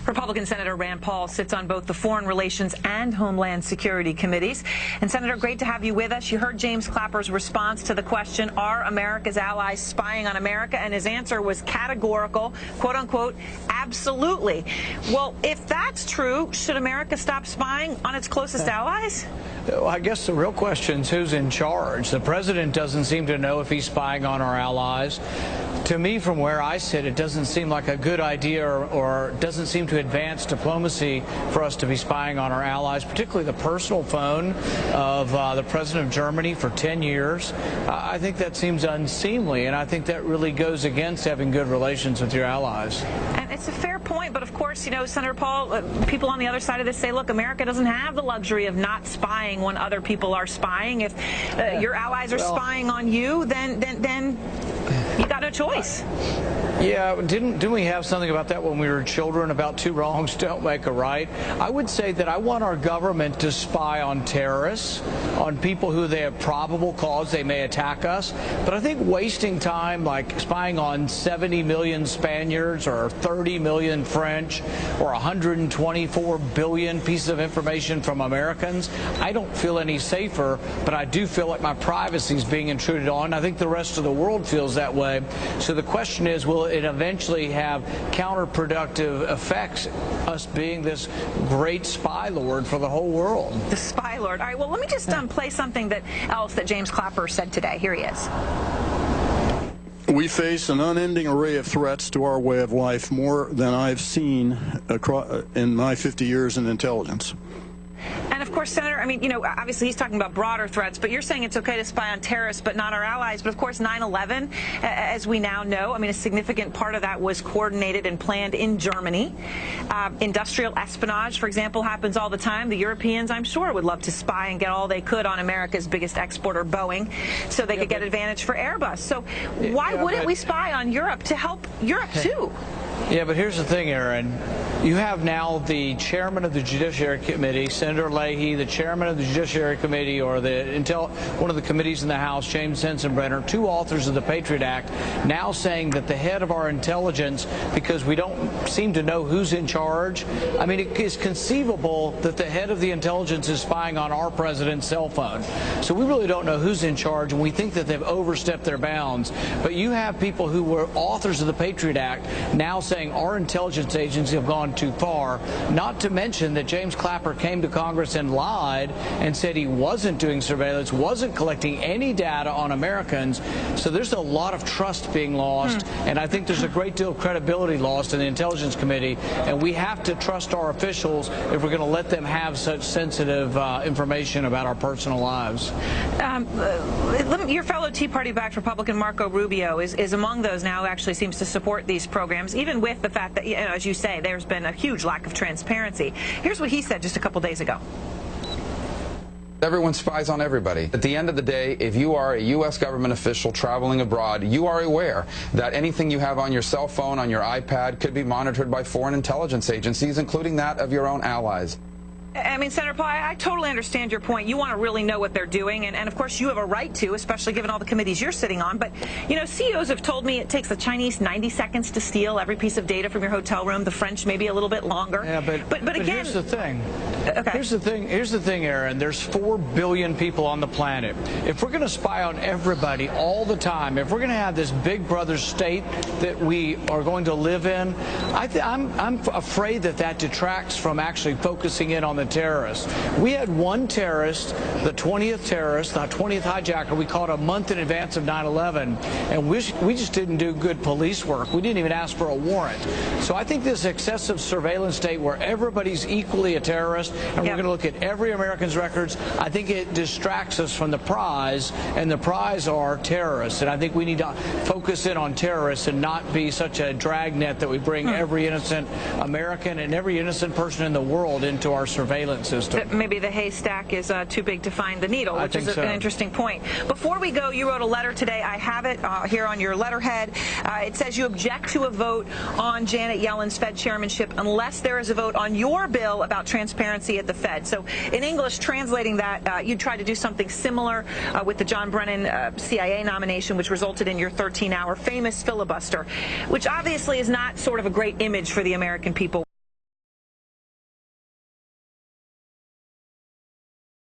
Republican Senator Rand Paul sits on both the Foreign Relations and Homeland Security committees. And Senator, great to have you with us. You heard James Clapper's response to the question, are America's allies spying on America? And his answer was categorical, quote unquote, absolutely. Well, if that's true, should America stop spying on its closest allies? Well, I guess the real question is who's in charge. The president doesn't seem to know if he's spying on our allies. To me, from where I sit, it doesn't seem like a good idea or doesn't seem to advance diplomacy for us to be spying on our allies, particularly the personal phone of the president of Germany for 10 years. I think that seems unseemly, and I think that really goes against having good relations with your allies. And it's a fair point, but of course, you know, Senator Paul, people on the other side of this say, look, America doesn't have the luxury of not spying when other people are spying. If your allies are spying on you, then you got no choice. Yeah, didn't we have something about that when we were children, about two wrongs don't make a right? I would say that I want our government to spy on terrorists, on people who they have probable cause they may attack us. But I think wasting time like spying on 70 million Spaniards or 30 million French or 124 billion pieces of information from Americans, I don't feel any safer, but I do feel like my privacy is being intruded on. I think the rest of the world feels that way. So the question is, will it eventually have counterproductive effects, us being this great spy lord for the whole world? The spy lord. All right, well, let me just play something else that James Clapper said today. Here he is. We face an unending array of threats to our way of life, more than I've seen in my 50 years in intelligence. And of course, Senator, I mean, you know, obviously he's talking about broader threats, but you're saying it's okay to spy on terrorists but not our allies. But of course, 9/11, as we now know, I mean, a significant part of that was coordinated and planned in Germany. Industrial espionage, for example, happens all the time. The Europeans, I'm sure, would love to spy and get all they could on America's biggest exporter, Boeing, so they could get advantage for Airbus. So why wouldn't we spy on Europe to help Europe too? Yeah, but here's the thing, Aaron. You have now the chairman of the Judiciary Committee, Senator Leahy, the chairman of the Judiciary Committee, or one of the committees in the House, James Sensenbrenner, two authors of the Patriot Act, now saying that the head of our intelligence, because we don't seem to know who's in charge, I mean, it is conceivable that the head of the intelligence is spying on our president's cell phone. So we really don't know who's in charge, and we think that they've overstepped their bounds. But you have people who were authors of the Patriot Act now saying our intelligence agencies have gone too far, not to mention that James Clapper came to Congress and lied and said he wasn't doing surveillance, wasn't collecting any data on Americans. So there's a lot of trust being lost, and I think there's a great deal of credibility lost in the Intelligence Committee, and we have to trust our officials if we're going to let them have such sensitive information about our personal lives. Your fellow Tea Party-backed Republican Marco Rubio is among those now who actually seems to support these programs, even with the fact that, you know, as you say, there's been a huge lack of transparency. Here's what he said just a couple days ago. Everyone spies on everybody. At the end of the day, if you are a U.S. government official traveling abroad, you are aware that anything you have on your cell phone, on your iPad, could be monitored by foreign intelligence agencies, including that of your own allies. I mean, Senator Paul, I totally understand your point. You want to really know what they're doing, and of course you have a right to, especially given all the committees you're sitting on. But, you know, CEOs have told me it takes the Chinese 90 seconds to steal every piece of data from your hotel room, the French maybe a little bit longer. Yeah, but again, here's the thing. Okay. Here's the thing, Aaron. There's 4 billion people on the planet. If we're going to spy on everybody all the time, if we're going to have this big brother state that we are going to live in, I'm afraid that detracts from actually focusing in on the terrorists. We had one terrorist, the 20th terrorist, the 20th hijacker, we caught a month in advance of 9/11, and we just didn't do good police work. We didn't even ask for a warrant. So I think this excessive surveillance state where everybody's equally a terrorist, and we're going to look at every American's records, I think it distracts us from the prize, and the prize are terrorists. And I think we need to focus in on terrorists and not be such a dragnet that we bring every innocent American and every innocent person in the world into our surveillance system. Maybe the haystack is too big to find the needle, which is an interesting point. Before we go, you wrote a letter today. I have it here on your letterhead. It says you object to a vote on Janet Yellen's Fed chairmanship unless there is a vote on your bill about transparency at the Fed. So in English, translating that, you tried to do something similar with the John Brennan CIA nomination, which resulted in your 13-hour famous filibuster, which obviously is not sort of a great image for the American people.